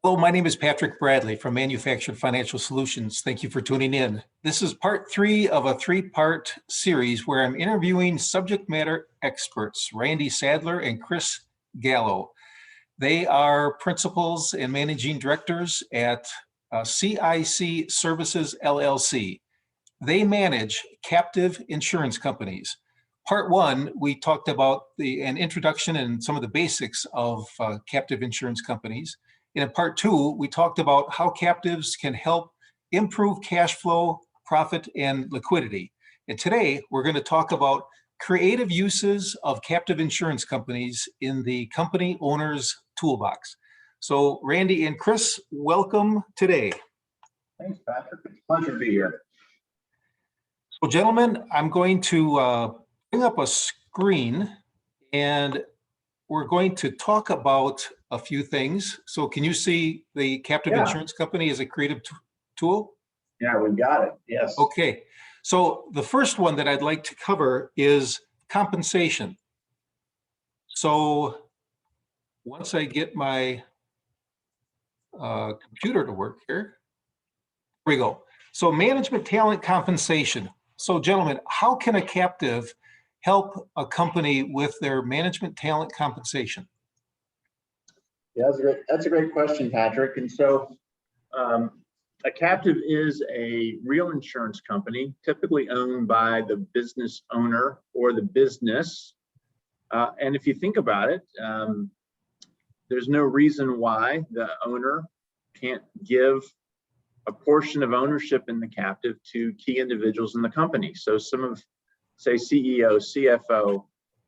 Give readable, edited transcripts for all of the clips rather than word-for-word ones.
Hello, my name is Patrick Bradley from Manufactured Financial Solutions. Thank you for tuning in. This is part 3 of a 3-part series where I'm interviewing subject matter experts, Randy Sadler and Chris Gallo. They are principals and managing directors at CIC Services, LLC. They manage captive insurance companies. Part 1, we talked about an introduction and some of the basics of captive insurance companies. In part 2, we talked about how captives can help improve cash flow, profit, and liquidity. And today, we're going to talk about creative uses of captive insurance companies in the company owner's toolbox. So, Randy and Chris, welcome today. Thanks, Patrick. It's a pleasure to be here. So, gentlemen, I'm going to bring up a screen, and we're going to talk about a few things. So can you see the captive insurance company as a creative tool? Yeah, we've got it. Yes. Okay. So the first one that I'd like to cover is compensation. So once I get my computer to work here, here we go. So management talent compensation. So gentlemen, how can a captive help a company with their management talent compensation? Yeah, that's a great question, Patrick. And so a captive is a real insurance company, typically owned by the business owner or the business. And if you think about it, there's no reason why the owner can't give a portion of ownership in the captive to key individuals in the company. So some of, say, CEO, CFO,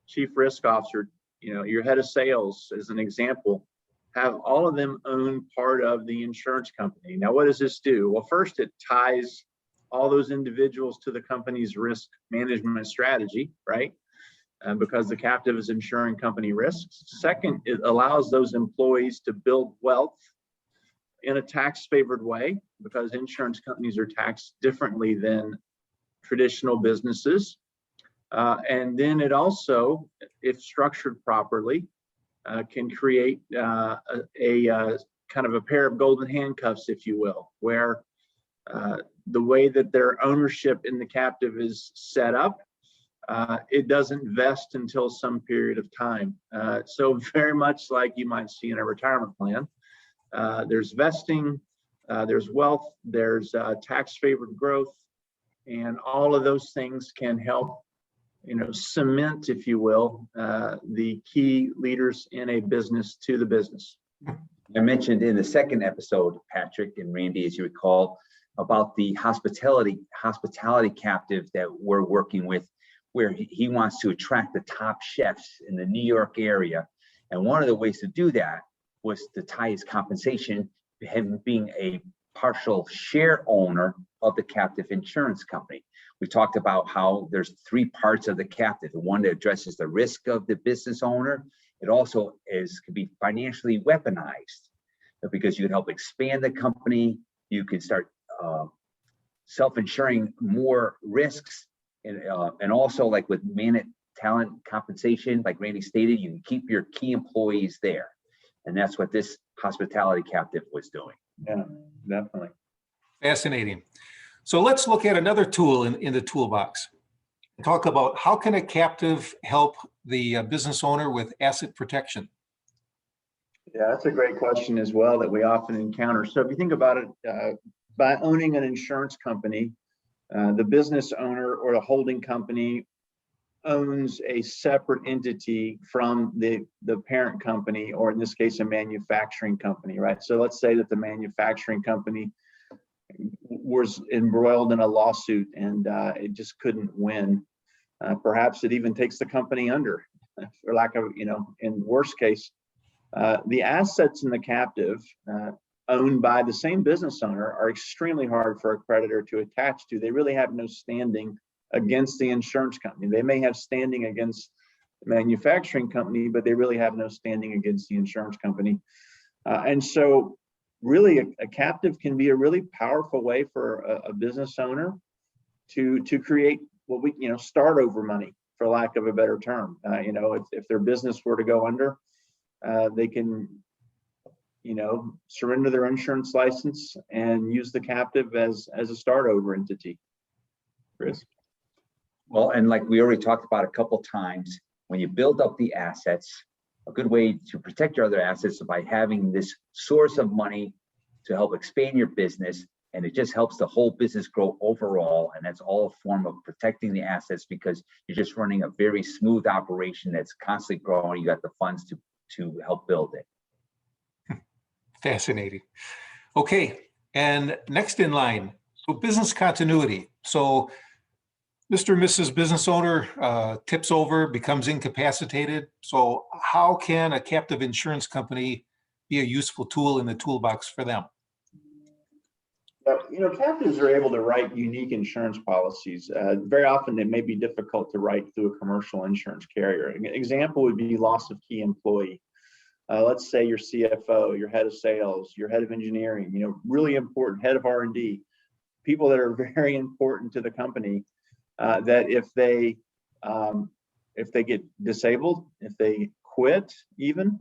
chief risk officer, your head of sales, as an example, have all of them own part of the insurance company. Now, what does this do? Well, first, it ties all those individuals to the company's risk management strategy, right? Because the captive is insuring company risks. Second, it allows those employees to build wealth in a tax-favored way, because insurance companies are taxed differently than traditional businesses. And then it also, if structured properly, can create a kind of a pair of golden handcuffs, if you will, where the way that their ownership in the captive is set up, it doesn't vest until some period of time. So very much like you might see in a retirement plan, there's vesting, there's wealth, there's tax-favored growth, and all of those things can help cement, if you will, the key leaders in a business to the business. I mentioned in the second episode, Patrick and Randy, as you recall, about the hospitality captive that we're working with, where he wants to attract the top chefs in the New York area. And one of the ways to do that was to tie his compensation to him being a partial share owner of the captive insurance company. We talked about how there's 3 parts of the captive. The one that addresses the risk of the business owner. It also can be financially weaponized, because you can help expand the company. You can start self-insuring more risks, and also, like with managed talent compensation, like Randy stated, you can keep your key employees there, and that's what this hospitality captive was doing. Yeah, definitely. Fascinating. So let's look at another tool in the toolbox and talk about how can a captive help the business owner with asset protection? Yeah, that's a great question as well that we often encounter. So if you think about it, by owning an insurance company, the business owner or the holding company owns a separate entity from the parent company, or in this case, a manufacturing company, right? So let's say that the manufacturing company was embroiled in a lawsuit and it just couldn't win. Perhaps it even takes the company under, for lack of, in worst case, the assets in the captive owned by the same business owner are extremely hard for a creditor to attach to. They really have no standing against the insurance company. They may have standing against the manufacturing company, but they really have no standing against the insurance company. And so really a captive can be a really powerful way for a business owner to create what we, start over money, for lack of a better term. If their business were to go under, they can surrender their insurance license and use the captive as a start over entity. Chris? Well, and like we already talked about a couple times, when you build up the assets, a good way to protect your other assets is by having this source of money to help expand your business. And it just helps the whole business grow overall. And that's all a form of protecting the assets, because you're just running a very smooth operation that's constantly growing. You got the funds to help build it. Fascinating. Okay, and next in line, so business continuity. So Mr. and Mrs. Business Owner tips over, becomes incapacitated. So how can a captive insurance company be a useful tool in the toolbox for them? Captives are able to write unique insurance policies. Very often it may be difficult to write through a commercial insurance carrier. An example would be loss of key employee. Let's say your CFO, your head of sales, your head of engineering, really important, head of R&D, people that are very important to the company, that if they get disabled, if they quit even,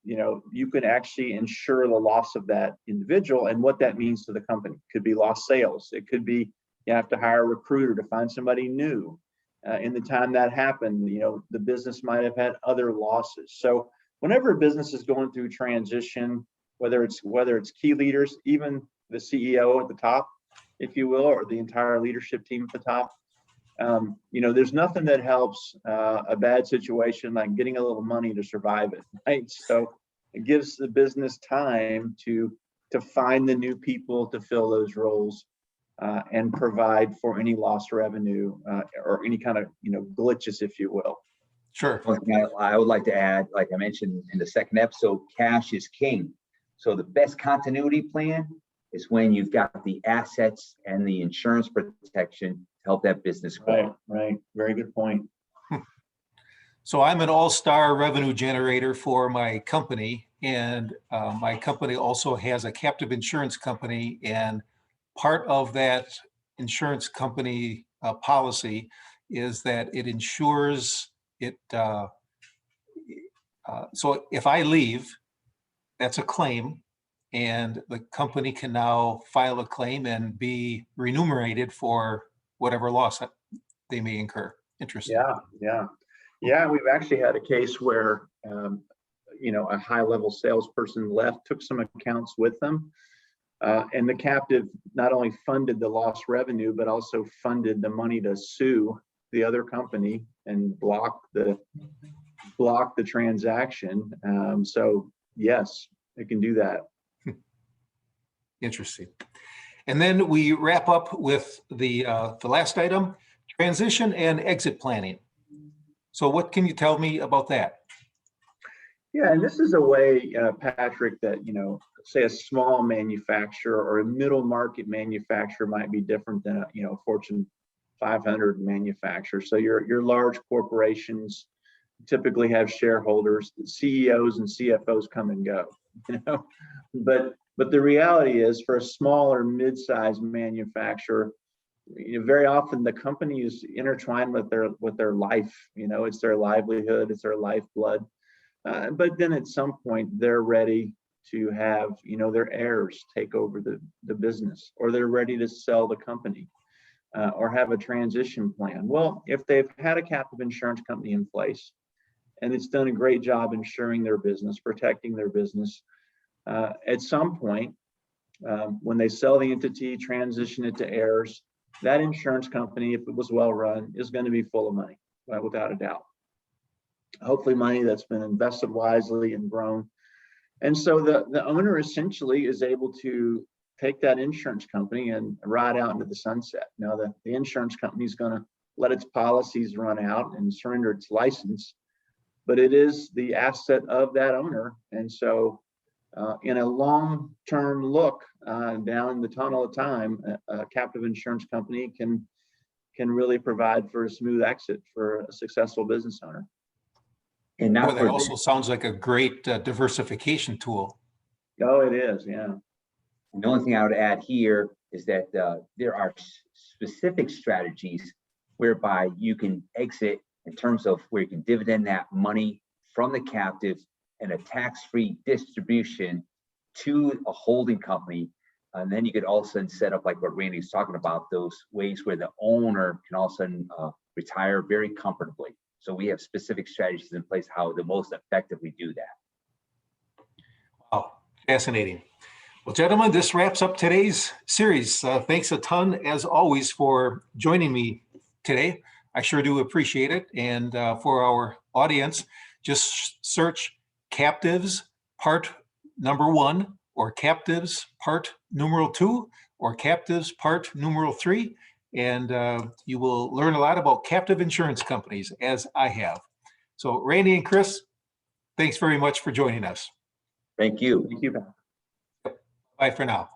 you can actually insure the loss of that individual. And what that means to the company could be lost sales. It could be you have to hire a recruiter to find somebody new. In the time that happened, the business might have had other losses. So whenever a business is going through transition, whether it's key leaders, even the CEO at the top, if you will, or the entire leadership team at the top, there's nothing that helps a bad situation like getting a little money to survive it, right? So it gives the business time to find the new people to fill those roles and provide for any lost revenue or any kind of glitches, if you will. Sure. I would like to add, like I mentioned in the second episode, cash is king. So the best continuity plan is when you've got the assets and the insurance protection to help that business grow. Right. Very good point. So I'm an all-star revenue generator for my company, and my company also has a captive insurance company, and part of that insurance company policy is that it insures it. So if I leave, that's a claim, and the company can now file a claim and be remunerated for whatever loss that they may incur. Interesting. Yeah. We've actually had a case where, a high-level salesperson left, took some accounts with them, and the captive not only funded the lost revenue, but also funded the money to sue the other company and block the transaction. So yes, it can do that. Interesting. And then we wrap up with the last item, transition and exit planning. So what can you tell me about that? Yeah, and this is a way, Patrick, that, say a small manufacturer or a middle market manufacturer might be different than a Fortune 500 manufacturer. So your large corporations typically have shareholders, CEOs and CFOs come and go, but the reality is for a smaller mid-sized manufacturer, very often the company is intertwined with their life. It's their livelihood, it's their lifeblood. But then at some point they're ready to have their heirs take over the business, or they're ready to sell the company, or have a transition plan. Well, if they've had a captive insurance company in place and it's done a great job insuring their business, protecting their business, at some point when they sell the entity, transition it to heirs, that insurance company, if it was well run, is going to be full of money, without a doubt. Hopefully money that's been invested wisely and grown. And so the owner essentially is able to take that insurance company and ride out into the sunset. Now the insurance company is going to let its policies run out and surrender its license, but it is the asset of that owner. And so in a long-term look down the tunnel of time, a captive insurance company can really provide for a smooth exit for a successful business owner. And now that also sounds like a great diversification tool. Oh, it is, yeah. And the only thing I would add here is that there are specific strategies whereby you can exit in terms of where you can dividend that money from the captive and a tax-free distribution to a holding company. And then you could also set up, like what Randy's talking about, those ways where the owner can also retire very comfortably. So we have specific strategies in place how to most effectively do that. Wow, fascinating. Well, gentlemen, this wraps up today's series. Thanks a ton, as always, for joining me today. I sure do appreciate it. And for our audience, just search Captives Part Number 1, or Captives Part Numeral 2, or Captives Part Numeral 3, and you will learn a lot about captive insurance companies, as I have. So Randy and Chris, thanks very much for joining us. Thank you. Thank you, Pat. Bye for now.